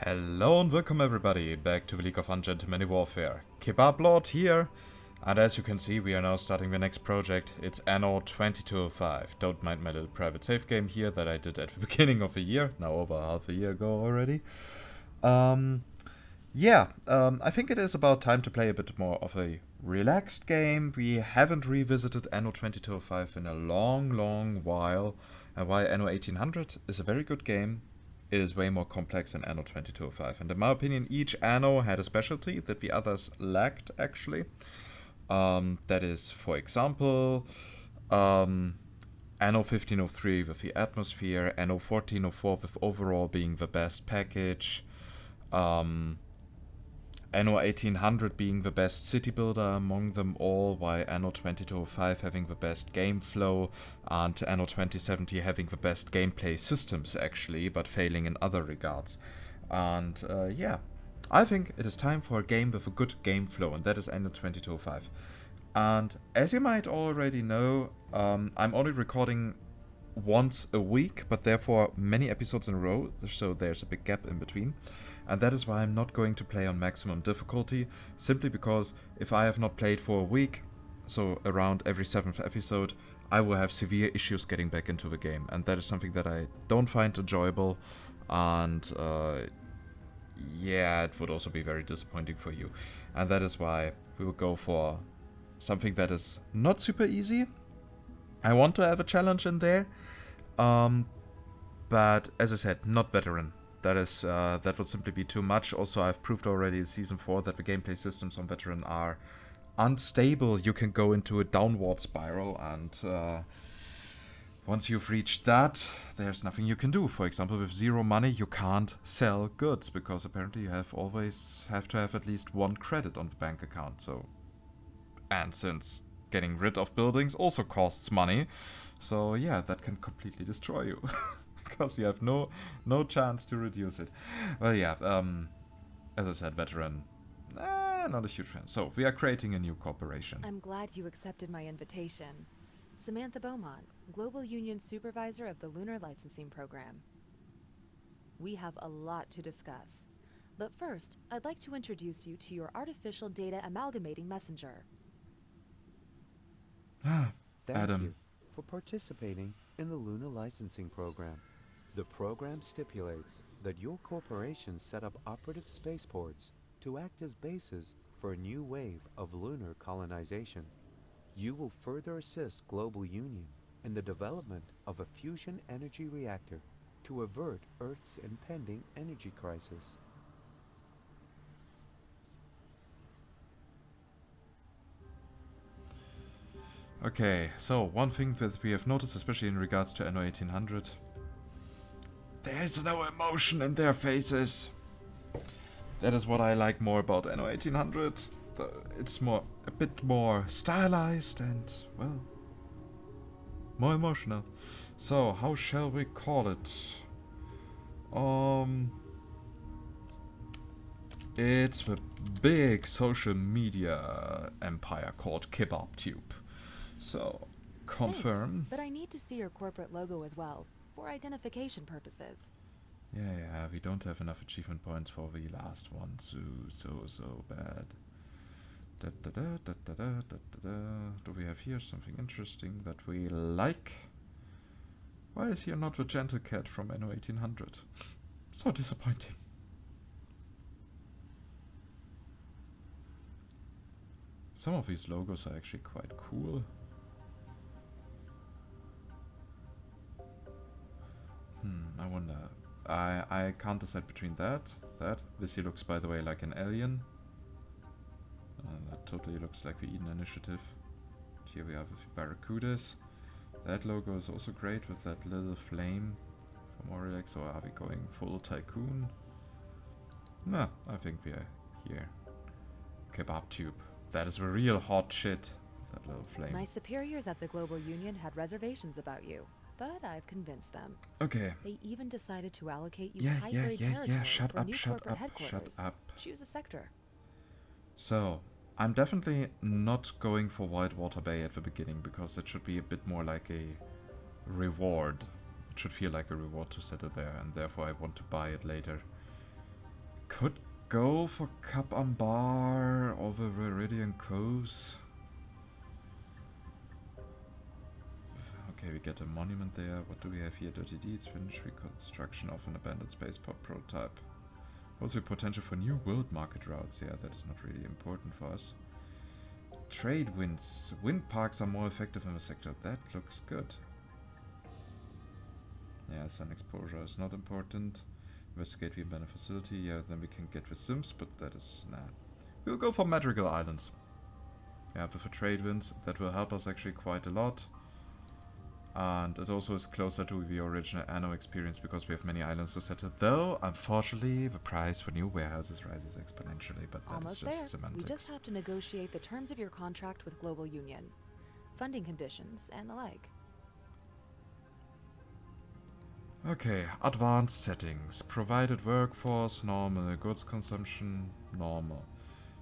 Hello and welcome everybody back to the League of Ungentlemanly Warfare. Kebablord here, and as you can see we are now starting the next project. It's Anno 2205. Don't mind my little private save game here that I did at the beginning of the year, now over half a year ago already. I think it is about time to play a bit more of a relaxed game. We haven't revisited Anno 2205 in a long while, and while Anno 1800 is a very good game, it is way more complex than Anno 2205. And in my opinion, each Anno had a specialty that the others lacked, actually. That is, for example, Anno 1503 with the atmosphere, Anno 1404 with overall being the best package, Anno 1800 being the best city builder among them all, while Anno 2205 having the best game flow, and Anno 2070 having the best gameplay systems actually, but failing in other regards. And I think it is time for a game with a good game flow, and that is Anno 2205. And as you might already know, I'm only recording once a week, but therefore many episodes in a row, so there's a big gap in between. And that is why I'm not going to play on maximum difficulty, simply because if I have not played for a week, so around every 7th episode, I will have severe issues getting back into the game, and that is something that I don't find enjoyable, and it would also be very disappointing for you. And that is why we will go for something that is not super easy. I want to have a challenge in there, but as I said, not veteran. That would simply be too much. Also, I've proved already in Season 4 that the gameplay systems on Veteran are unstable. You can go into a downward spiral, and once you've reached that, there's nothing you can do. For example, with 0 money, you can't sell goods, because apparently you always have to have at least 1 credit on the bank account. And since getting rid of buildings also costs money, so yeah, that can completely destroy you. Because you have no chance to reduce it. Well, yeah, as I said, veteran, not a huge fan. So we are creating a new corporation. I'm glad you accepted my invitation. Samantha Beaumont, Global Union Supervisor of the Lunar Licensing Program. We have a lot to discuss. But first, I'd like to introduce you to your Artificial Data Amalgamating Messenger. Thank Adam. you for participating in the Lunar Licensing Program. The program stipulates that your corporation set up operative spaceports to act as bases for a new wave of lunar colonization. You will further assist Global Union in the development of a fusion energy reactor to avert Earth's impending energy crisis. Okay, so one thing that we have noticed, especially in regards to Anno 1800, there's no emotion in their faces. That is what I like more about Anno 1800. It's a bit more stylized and, well, more emotional. So, how shall we call it? It's a big social media empire called Kebabtube. So, confirm. Thanks, but I need to see your corporate logo as well, for identification purposes. Yeah, we don't have enough achievement points for the last one, so bad. Do we have here something interesting that we like? Why is here not the gentle cat from Anno 1800? So disappointing. Some of these logos are actually quite cool. I wonder. I can't decide between that. This here looks, by the way, like an alien. That totally looks like the Eden Initiative. Here we have the Barracudas. That logo is also great with that little flame from Aurex. Or are we going full Tycoon? No, I think we are here. Kebabtube. That is the real hot shit. That little flame. My superiors at the Global Union had reservations about you, but I've convinced them. Okay. They even decided to allocate you Yeah. territory Shut for up, new shut corporate up, headquarters. shut up. Choose a sector. So, I'm definitely not going for Whitewater Bay at the beginning, because it should be a bit more like a reward. It should feel like a reward to settle there, and therefore I want to buy it later. could go for Kebablord over Viridian Coves. Okay, we get a monument there. What do we have here? Dirty Deeds, finish reconstruction of an abandoned spaceport prototype. Also potential for new world market routes. Yeah, that is not really important for us. Trade winds. Wind parks are more effective in the sector. That looks good. Yeah, sun exposure is not important. Investigate the abandoned facility. Yeah, then we can get the Sims, but that is... nah. We'll go for Madrigal Islands. Yeah, with the trade winds, that will help us actually quite a lot. And it also is closer to the original Anno experience because we have many islands to settle. Though, unfortunately, the price for new warehouses rises exponentially, but that Almost is just there. semantics. We just have to negotiate the terms of your contract with Global Union, funding conditions, and the like. Okay, advanced settings. Provided workforce, normal. Goods consumption, normal.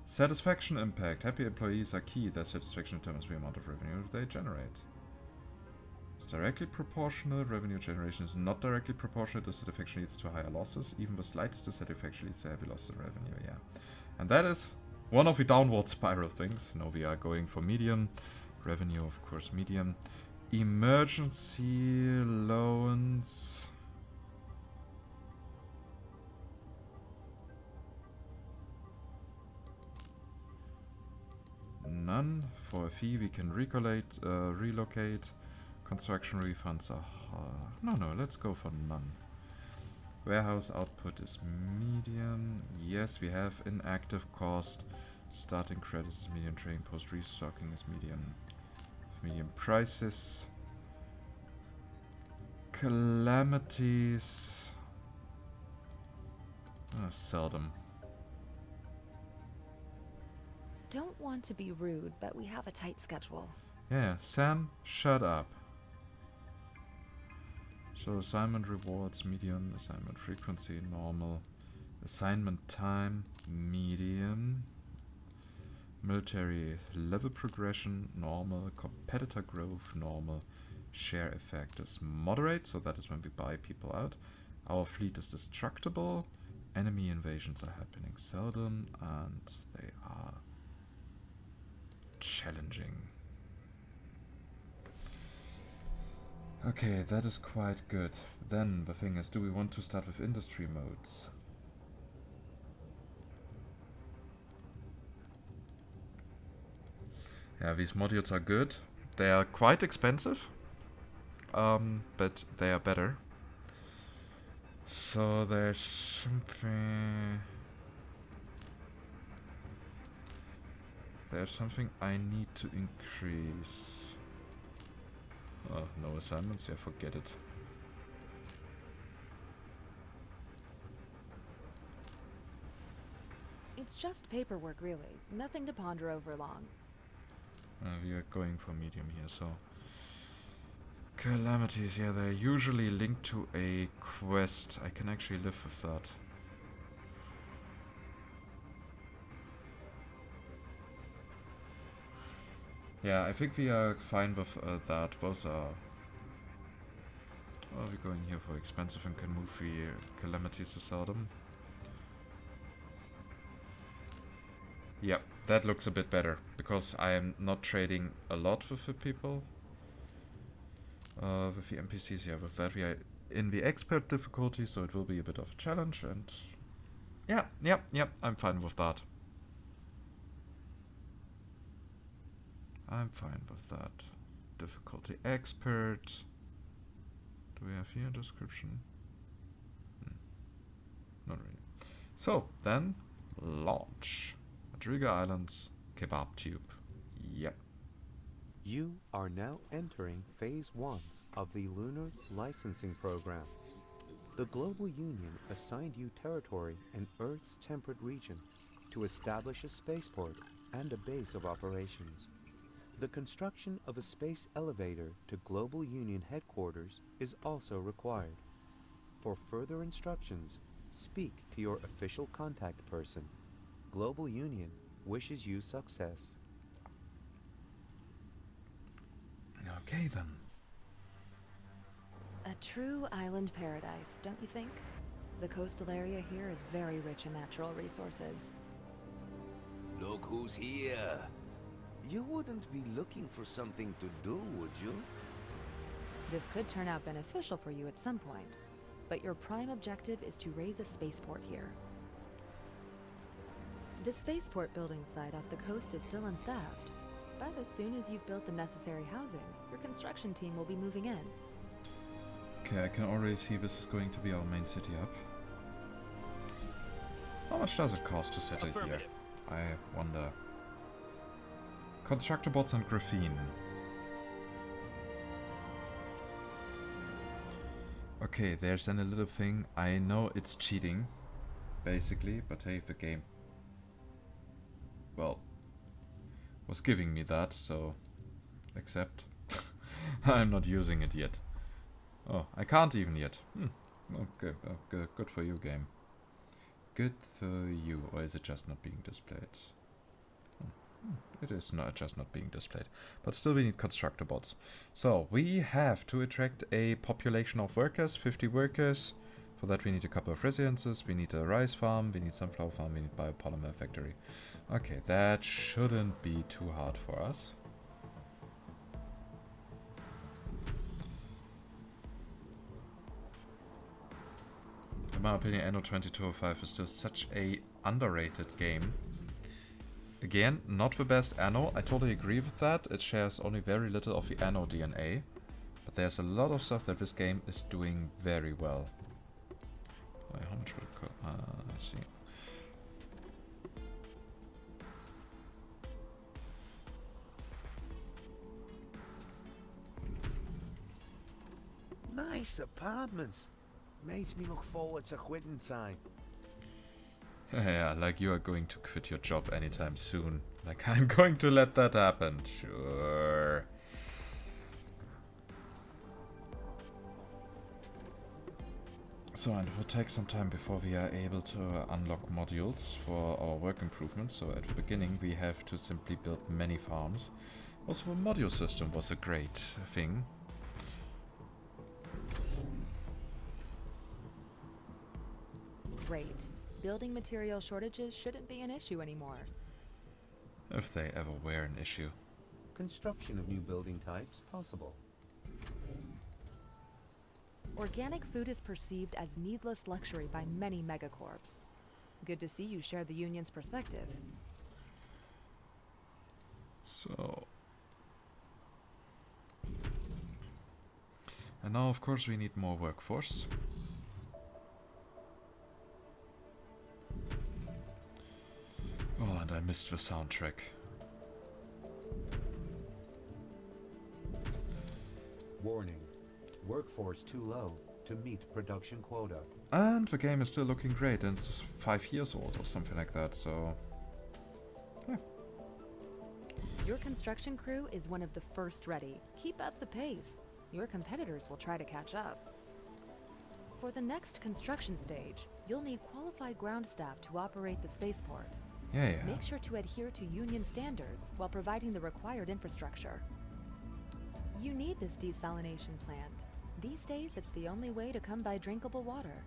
Satisfaction impact. Happy employees are key. Their satisfaction determines the amount of revenue they generate. It's directly proportional. Revenue generation is not directly proportional. Dissatisfaction leads to higher losses. Even the slightest dissatisfaction leads to heavy loss in revenue, yeah. And that is one of the downward spiral things. No, we are going for medium. Revenue, of course, medium. Emergency loans. None. For a fee we can relocate. Construction refunds are... no, let's go for none. Warehouse output is medium. Yes, we have inactive cost. Starting credits is medium. Trading post restocking is medium. Medium prices. Calamities. Seldom. Don't want to be rude, but we have a tight schedule. Yeah, Sam, shut up. So assignment rewards, medium. Assignment frequency, normal. Assignment time, medium. Military level progression, normal. Competitor growth, normal. Share effect is moderate, so that is when we buy people out. Our fleet is destructible. Enemy invasions are happening seldom, and they are challenging. Okay, that is quite good. Then the thing is, do we want to start with industry modes? Yeah, these modules are good. They are quite expensive, but they are better. So there's something... There's something I need to increase. Oh, no assignments? Yeah, forget it. It's just paperwork, really. Nothing to ponder over long. We are going for medium here, so... Calamities, yeah, they're usually linked to a quest. I can actually live with that. Yeah, I think we are fine with that. Those are... Oh, we're going here for expensive and can move the calamities to seldom. Yep, that looks a bit better, because I am not trading a lot with the people. With the NPCs, yeah, with that we are in the expert difficulty, so it will be a bit of a challenge, and... Yeah, I'm fine with that. I'm fine with that. Difficulty expert. Do we have here a description? Not really. So, then, launch. Madrigal Islands, Kebabtube. Yep. You are now entering Phase 1 of the Lunar Licensing Program. The Global Union assigned you territory in Earth's temperate region to establish a spaceport and a base of operations. The construction of a space elevator to Global Union headquarters is also required. For further instructions, speak to your official contact person. Global Union wishes you success. Okay then. A true island paradise, don't you think? The coastal area here is very rich in natural resources. Look who's here. You wouldn't be looking for something to do, would you? This could turn out beneficial for you at some point, but your prime objective is to raise a spaceport here. The spaceport building site off the coast is still unstaffed, but as soon as you've built the necessary housing, your construction team will be moving in. Okay, I can already see this is going to be our main city up. How much does it cost to settle here? I wonder. Constructor bots and graphene. Okay, there's then a little thing. I know it's cheating, basically, but hey, the game, well, was giving me that, so accept. I'm not using it yet. Oh, I can't even yet. Okay, good for you, game. Good for you. Or is it just not being displayed? It is not just not being displayed. But still we need constructor bots. So we have to attract a population of workers, 50 workers. For that we need a couple of residences, we need a rice farm, we need sunflower farm, we need biopolymer factory. Okay, that shouldn't be too hard for us. In my opinion, Anno-2205 is still such a underrated game. Again, not the best Anno, I totally agree with that. It shares only very little of the Anno DNA. But there's a lot of stuff that this game is doing very well. Wait, how much would it cost? Let's see. Nice apartments. Makes me look forward to quitting time. Yeah, like you are going to quit your job anytime soon. Like I'm going to let that happen. Sure. So, and it will take some time before we are able to unlock modules for our work improvements. So at the beginning we have to simply build many farms. Also the module system was a great thing. Great. Building material shortages shouldn't be an issue anymore. If they ever were an issue. Construction of new building types possible. Organic food is perceived as needless luxury by many megacorps. Good to see you share the union's perspective. So... And now of course we need more workforce. Oh, and I missed the soundtrack. Warning. Workforce too low to meet production quota. And the game is still looking great, and it's 5 years old or something like that, so... Yeah. Your construction crew is one of the first ready. Keep up the pace. Your competitors will try to catch up. For the next construction stage, you'll need qualified ground staff to operate the spaceport. Yeah. Make sure to adhere to union standards while providing the required infrastructure. You need this desalination plant. These days, it's the only way to come by drinkable water.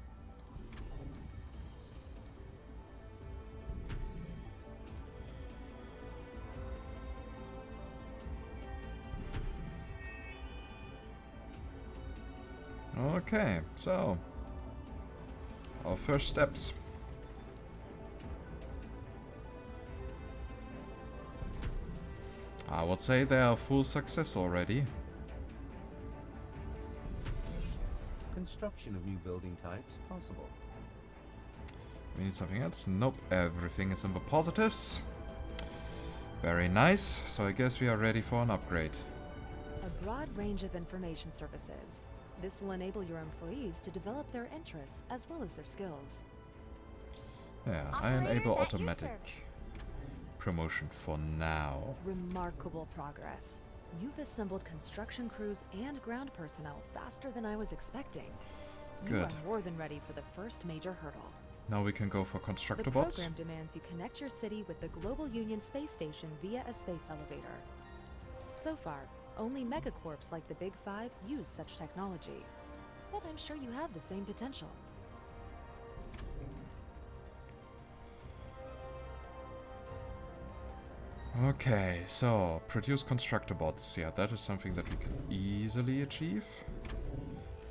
Okay, so... Our first steps. I would say they are a full success already. Construction of new building types possible. We need something else. Nope, everything is in the positives. Very nice. So I guess we are ready for an upgrade. A broad range of information services. This will enable your employees to develop their interests as well as their skills. Yeah, I enable automatic promotion for now. Remarkable progress. You've assembled construction crews and ground personnel faster than I was expecting. You Good. are more than ready for the first major hurdle. Now we can go for constructor The bots. program demands you connect your city with the Global Union space station via a space elevator. So far, only megacorps like the Big Five use such technology. But I'm sure you have the same potential. Okay, so produce constructor bots. Yeah, that is something that we can easily achieve.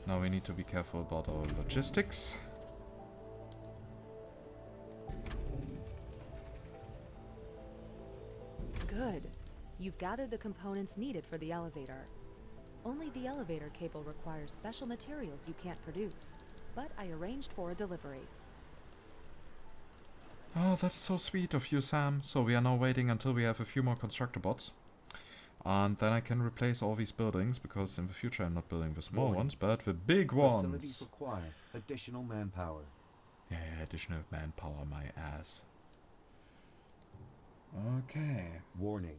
Now we need to be careful about our logistics. Good. You've gathered the components needed for the elevator. Only the elevator cable requires special materials you can't produce, but I arranged for a delivery. Oh, that's so sweet of you, Sam. So we are now waiting until we have a few more constructor bots. And then I can replace all these buildings, because in the future I'm not building the small ones, but the big Facilities ones. require additional manpower. Yeah, additional manpower, my ass. Okay. Warning.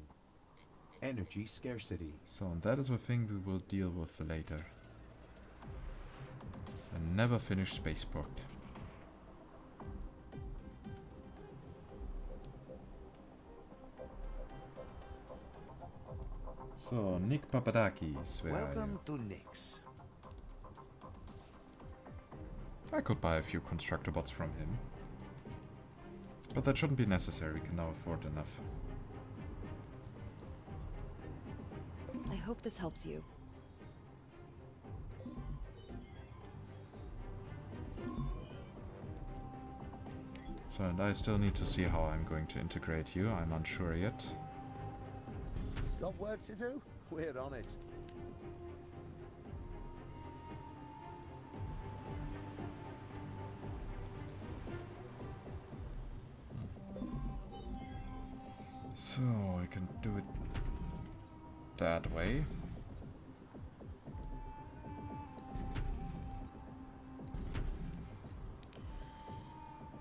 Energy scarcity. So that is the thing we will deal with later. A never finished spaceport. So, Nick Papadakis, where are Welcome you? to Nix. I could buy a few constructor bots from him. But that shouldn't be necessary, we can now afford enough. I hope this helps you. So, and I still need to see how I'm going to integrate you, I'm unsure yet. Got work to do? We're on it. So, I can do it that way.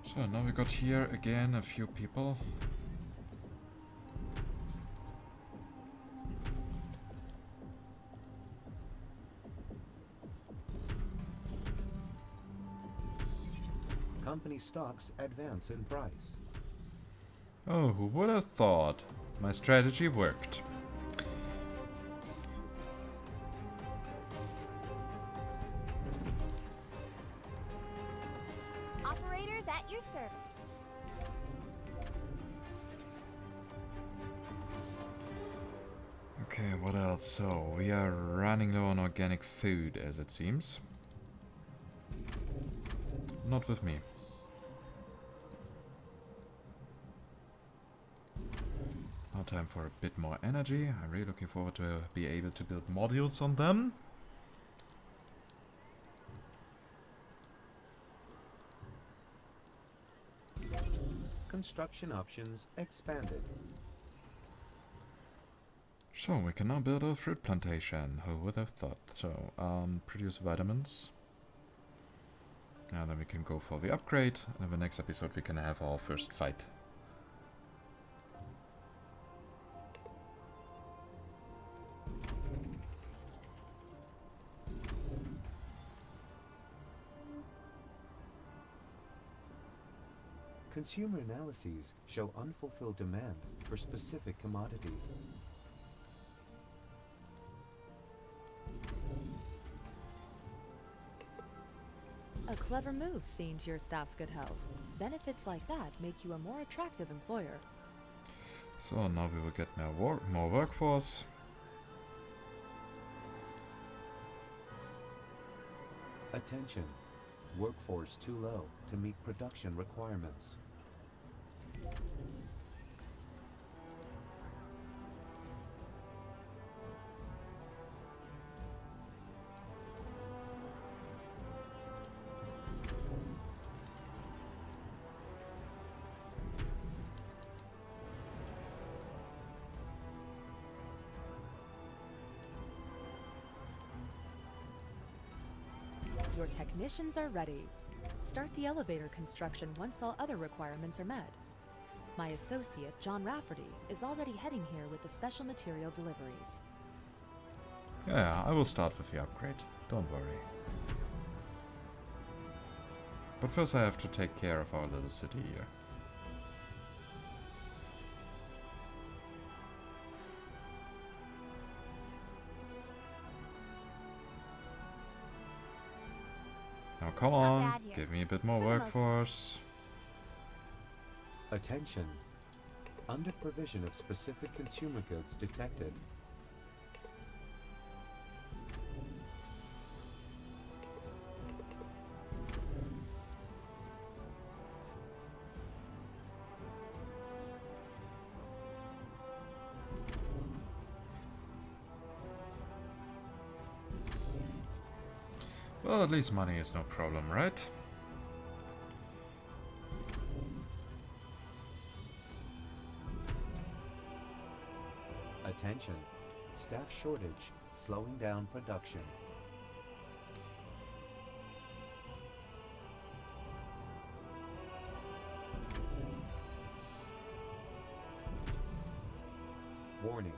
So, now we got here again a few people. Company stocks advance in price. Oh, who would have thought? My strategy worked. Operators at your service. Okay, what else? So, we are running low on organic food, as it seems. Not with me. Now time for a bit more energy. I'm really looking forward to be able to build modules on them. Construction options expanded. So, we can now build a fruit plantation. Who would have thought? So, produce vitamins. And then we can go for the upgrade. And in the next episode we can have our first fight. Consumer analyses show unfulfilled demand for specific commodities. A clever move, seeing to your staff's good health. Benefits like that make you a more attractive employer. So now we will get more workforce. Attention. Workforce too low to meet production requirements. Your technicians are ready. Start the elevator construction once all other requirements are met. My associate, John Rafferty, is already heading here with the special material deliveries. Yeah, I will start with the upgrade. Don't worry. But first I have to take care of our little city here. Now come on, bad here. give me a bit more For the most part. workforce. Attention. Under provision of specific consumer goods detected. Well, at least money is no problem, right? Attention. Staff shortage, slowing down production. Warning.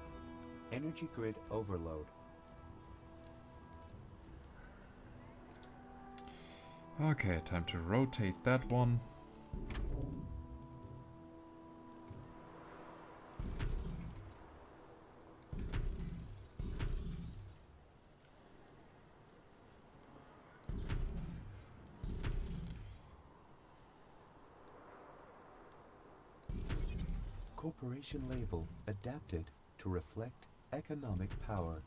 Energy grid overload. Okay, time to rotate that one. Corporation label adapted to reflect economic power.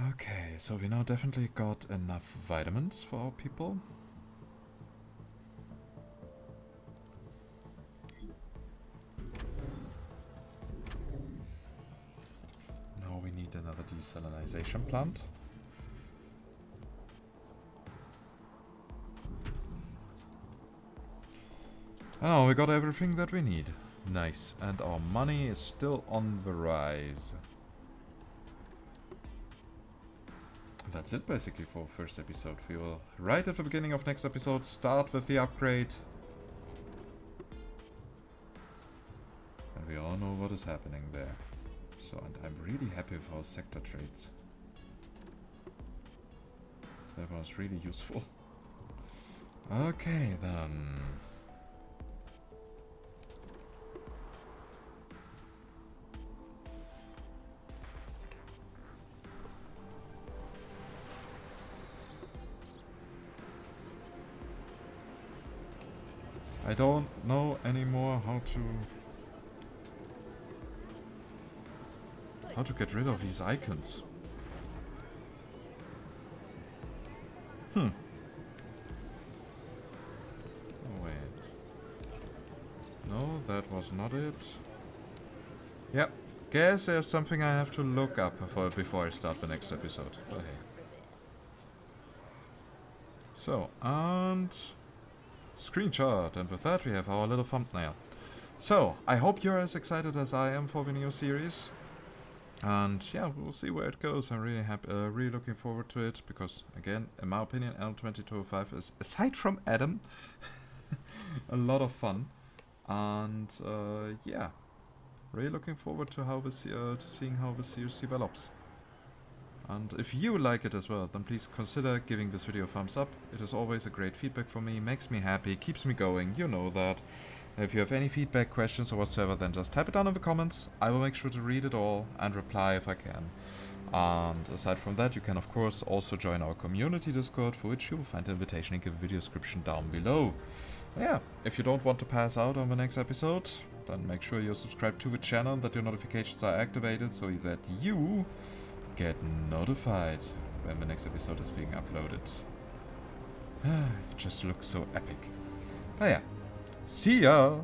Okay, so we now definitely got enough vitamins for our people. Now we need another desalinization plant. Oh, we got everything that we need. Nice. And our money is still on the rise. That's it basically for first episode. We will, right at the beginning of next episode, start with the upgrade. And we all know what is happening there. So, and I'm really happy with our sector trades. That was really useful. Okay then. I don't know anymore how to get rid of these icons. Oh wait. No, that was not it. Yep. Guess there's something I have to look up before I start the next episode. But hey. So, and screenshot, and with that we have our little thumbnail. So, I hope you're as excited as I am for the new series. And yeah, we'll see where it goes. I'm really happy, really looking forward to it, because again, in my opinion, Anno-2205 is, aside from Adam, a lot of fun. And yeah, really looking forward to how to seeing how the series develops. And if you like it as well, then please consider giving this video a thumbs up. It is always a great feedback for me, makes me happy, keeps me going, you know that. If you have any feedback, questions or whatsoever, then just type it down in the comments. I will make sure to read it all and reply if I can. And aside from that, you can of course also join our community Discord, for which you will find the invitation link in the video description down below. Yeah, if you don't want to pass out on the next episode, then make sure you're subscribed to the channel and that your notifications are activated so that you get notified when the next episode is being uploaded. It just looks so epic. But yeah, see ya!